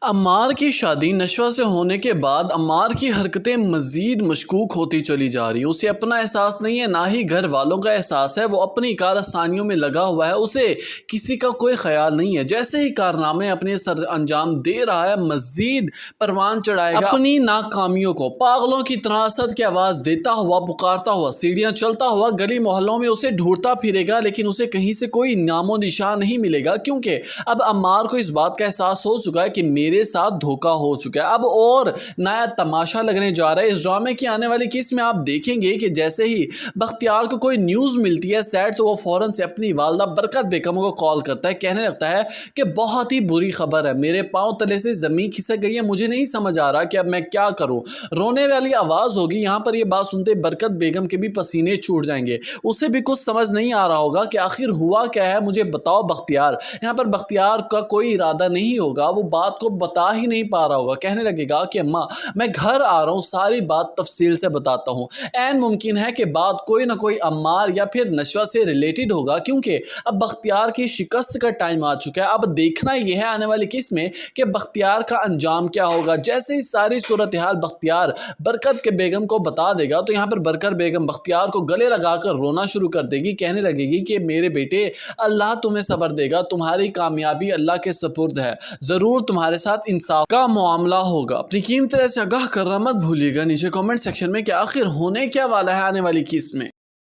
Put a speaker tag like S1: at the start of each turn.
S1: عمار کی شادی نشوہ سے ہونے کے بعد عمار کی حرکتیں مزید مشکوک ہوتی چلی جا رہی ہیں۔ اسے اپنا احساس نہیں ہے، نہ ہی گھر والوں کا احساس ہے۔ وہ اپنی کارستانیوں میں لگا ہوا ہے، اسے کسی کا کوئی خیال نہیں ہے۔ جیسے ہی کارنامے اپنے سر انجام دے رہا ہے، مزید پروان چڑھائے گا اپنی ناکامیوں کو۔ پاگلوں کی طرح اسد کی آواز دیتا ہوا، پکارتا ہوا، سیڑھیاں چلتا ہوا گلی محلوں میں اسے ڈھونڈتا پھرے گا، لیکن اسے کہیں سے کوئی نام و نشان نہیں ملے گا، کیونکہ اب عمار کو اس بات کا احساس ہو چکا ہے کہ میرے ساتھ دھوکہ ہو چکا ہے۔ اب اور نیا تماشا لگنے جا رہا ہے۔ اس ڈرامے کی آنے والی قسط میں آپ دیکھیں گے کہ جیسے ہی بختیار کو کوئی نیوز ملتی ہے سیٹ، تو وہ فوراً سے اپنی والدہ برکت بیگم کو کال کرتا ہے، کہنے لگتا ہے کہ بہت ہی بری خبر ہے، میرے پاؤں تلے سے زمین کھسک گئی ہے، مجھے نہیں سمجھ آ رہا کہ اب میں کیا کروں۔ رونے والی آواز ہوگی یہاں پر۔ یہ بات سنتے برکت بیگم کے بھی پسینے چھوٹ جائیں گے، اسے بھی کچھ سمجھ نہیں آ رہا ہوگا کہ آخر ہوا کیا ہے، مجھے بتاؤ بختیار۔ یہاں پر بختیار کا کوئی ارادہ نہیں ہوگا، وہ بات کو بتا ہی نہیں پا رہا ہوگا، کہنے لگے گا کہ اماں میں گھر آ رہا ہوں، ساری بات تفصیل سے بتاتا ہوں۔ این ممکن ہے کہ بات کوئی نہ کوئی عمار یا پھر نشوہ سے ریلیٹڈ ہوگا، کیونکہ اب بختیار کی شکست کا ٹائم آ چکا ہے۔ اب دیکھنا یہ ہے آنے والی قسط میں کہ بختیار کا انجام کیا ہوگا۔ جیسے ہی ساری صورتحال بختیار برکت کے بیگم کو بتا دے گا، تو یہاں پر برکت بیگم بختیار کو گلے لگا کر رونا شروع کر دے گی، کہنے لگے گی کہ میرے بیٹے اللہ تمہیں صبر دے گا، تمہاری کامیابی اللہ کے سپرد ہے، ضرور تمہارے ساتھ انصاف کا معاملہ ہوگا۔ اپنی قیمتی رائے سے آگاہ کرنا مت بھولیے گا نیچے کامنٹ سیکشن میں کہ آخر ہونے کیا والا ہے آنے والی قسط میں۔